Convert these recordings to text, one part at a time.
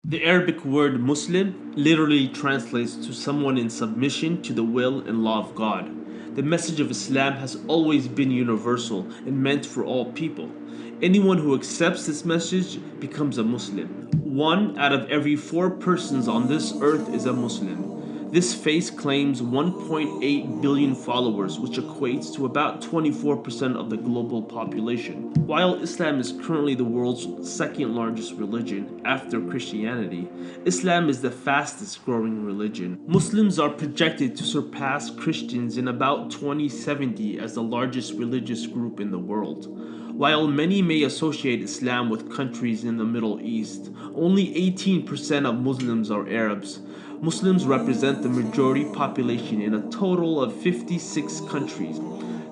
The Arabic word Muslim literally translates to someone in submission to the will and law of God. The message of Islam has always been universal and meant for all people. Anyone who accepts this message becomes a Muslim. One out of every four persons on this earth is a Muslim. This faith claims 1.8 billion followers, which equates to about 24% of the global population. While Islam is currently the world's second largest religion after Christianity, Islam is the fastest growing religion. Muslims are projected to surpass Christians in about 2070 as the largest religious group in the world. While many may associate Islam with countries in the Middle East, only 18% of Muslims are Arabs. Muslims represent the majority population in a total of 56 countries.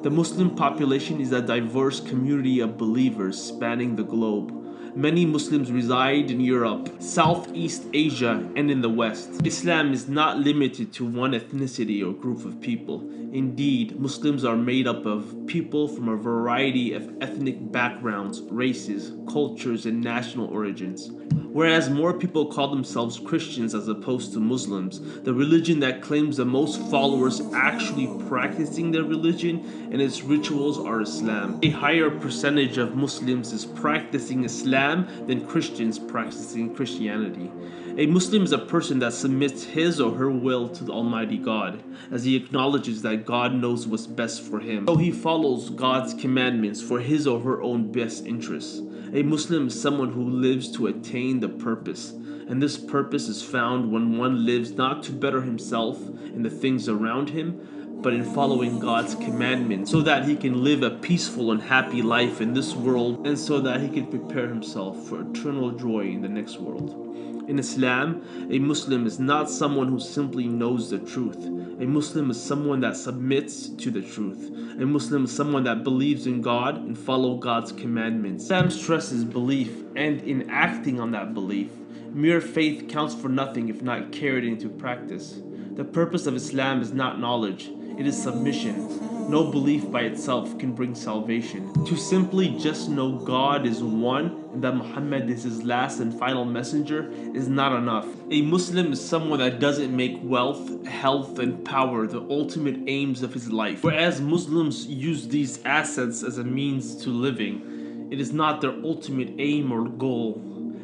The Muslim population is a diverse community of believers spanning the globe. Many Muslims reside in Europe, Southeast Asia, and in the West. Islam is not limited to one ethnicity or group of people. Indeed, Muslims are made up of people from a variety of ethnic backgrounds, races, cultures, and national origins. Whereas more people call themselves Christians as opposed to Muslims, the religion that claims the most followers actually practicing their religion and its rituals are Islam. A higher percentage of Muslims is practicing Islam than Christians practicing Christianity. A Muslim is a person that submits his or her will to the Almighty God, as he acknowledges that God knows what's best for him. So he follows God's commandments for his or her own best interests. A Muslim is someone who lives to attain the purpose, and this purpose is found when one lives not to better himself and the things around him, but in following God's commandments so that he can live a peaceful and happy life in this world and so that he can prepare himself for eternal joy in the next world. In Islam, a Muslim is not someone who simply knows the truth. A Muslim is someone that submits to the truth. A Muslim is someone that believes in God and follows God's commandments. Islam stresses belief and in acting on that belief. Mere faith counts for nothing if not carried into practice. The purpose of Islam is not knowledge, it is submission. No belief by itself can bring salvation. To simply just know God is one and that Muhammad is his last and final messenger is not enough. A Muslim is someone that doesn't make wealth, health, and power the ultimate aims of his life. Whereas Muslims use these assets as a means to living, it is not their ultimate aim or goal.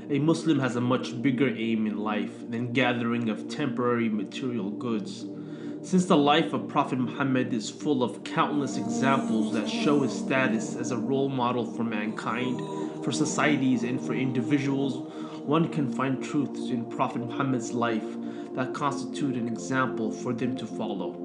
A Muslim has a much bigger aim in life than gathering of temporary material goods. Since the life of Prophet Muhammad is full of countless examples that show his status as a role model for mankind, for societies, and for individuals, one can find truths in Prophet Muhammad's life that constitute an example for them to follow.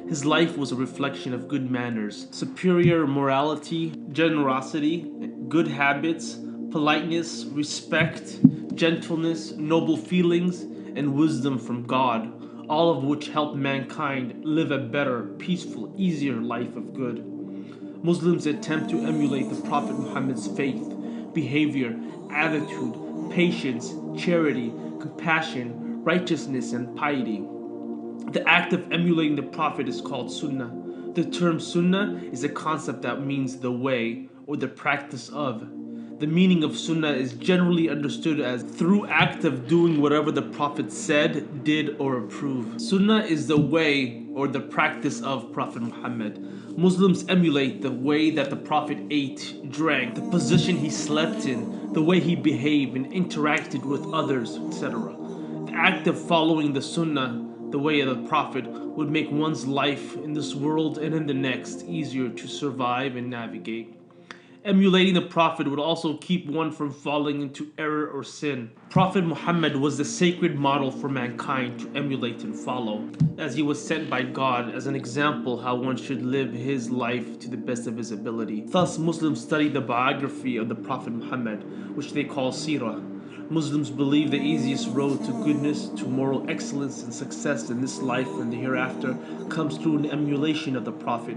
His life was a reflection of good manners, superior morality, generosity, good habits, politeness, respect, gentleness, noble feelings, and wisdom from God, all of which help mankind live a better, peaceful, easier life of good. Muslims attempt to emulate the Prophet Muhammad's faith, behavior, attitude, patience, charity, compassion, righteousness, and piety. The act of emulating the Prophet is called Sunnah. The term Sunnah is a concept that means the way or the practice of. The meaning of Sunnah is generally understood as through act of doing whatever the Prophet said, did, or approved. Sunnah is the way or the practice of Prophet Muhammad. Muslims emulate the way that the Prophet ate, drank, the position he slept in, the way he behaved and interacted with others, etc. The act of following the Sunnah, the way of the Prophet, would make one's life in this world and in the next easier to survive and navigate. Emulating the Prophet would also keep one from falling into error or sin. Prophet Muhammad was the sacred model for mankind to emulate and follow, as he was sent by God as an example how one should live his life to the best of his ability. Thus, Muslims study the biography of the Prophet Muhammad, which they call Seerah. Muslims believe the easiest road to goodness, to moral excellence and success in this life and the hereafter comes through an emulation of the Prophet.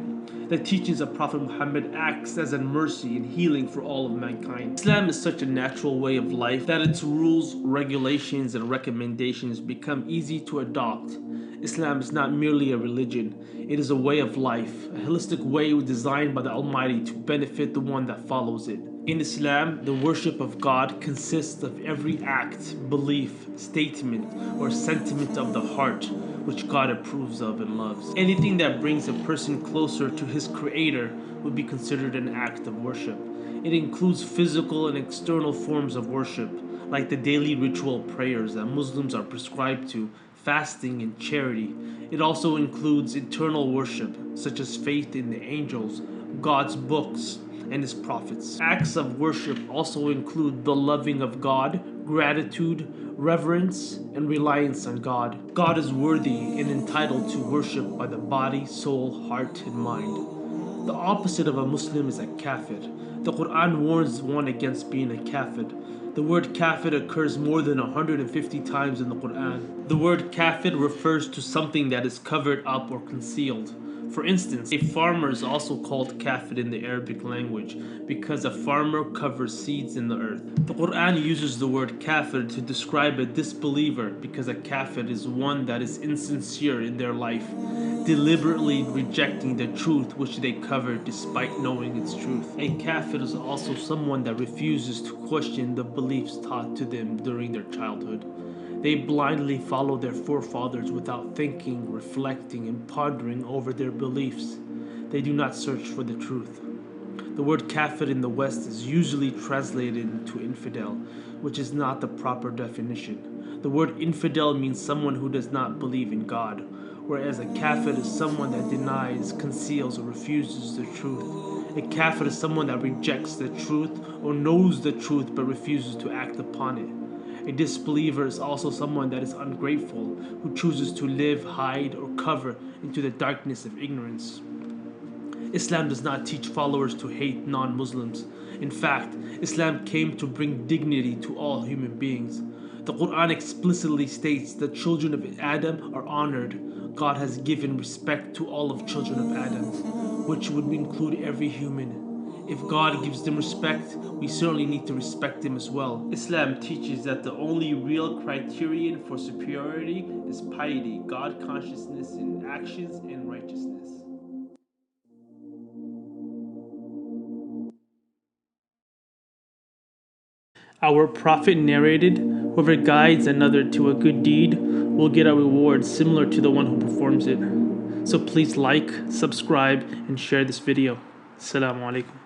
The teachings of Prophet Muhammad acts as a mercy and healing for all of mankind. Islam is such a natural way of life that its rules, regulations, and recommendations become easy to adopt. Islam is not merely a religion, it is a way of life, a holistic way designed by the Almighty to benefit the one that follows it. In Islam, the worship of God consists of every act, belief, statement, or sentiment of the heart which God approves of and loves. Anything that brings a person closer to his Creator would be considered an act of worship. It includes physical and external forms of worship, like the daily ritual prayers that Muslims are prescribed to, fasting, and charity. It also includes eternal worship, such as faith in the angels, God's books, and his prophets. Acts of worship also include the loving of God, gratitude, reverence, and reliance on God. God is worthy and entitled to worship by the body, soul, heart, and mind. The opposite of a Muslim is a kafir. The Quran warns one against being a kafir. The word kafir occurs more than 150 times in the Quran. The word kafir refers to something that is covered up or concealed. For instance, a farmer is also called kafir in the Arabic language because a farmer covers seeds in the earth. The Quran uses the word kafir to describe a disbeliever because a kafir is one that is insincere in their life, deliberately rejecting the truth which they cover despite knowing its truth. A kafir is also someone that refuses to question the beliefs taught to them during their childhood. They blindly follow their forefathers without thinking, reflecting, and pondering over their beliefs. They do not search for the truth. The word kafir in the West is usually translated into infidel, which is not the proper definition. The word infidel means someone who does not believe in God, whereas a kafir is someone that denies, conceals, or refuses the truth. A kafir is someone that rejects the truth or knows the truth but refuses to act upon it. A disbeliever is also someone that is ungrateful, who chooses to live, hide, or cover into the darkness of ignorance. Islam does not teach followers to hate non-Muslims. In fact, Islam came to bring dignity to all human beings. The Quran explicitly states that children of Adam are honored. God has given respect to all of children of Adam, which would include every human. If God gives them respect, we certainly need to respect them as well. Islam teaches that the only real criterion for superiority is piety, God consciousness in actions, and righteousness. Our Prophet narrated, "Whoever guides another to a good deed will get a reward similar to the one who performs it." So please like, subscribe, and share this video. Assalamu alaikum.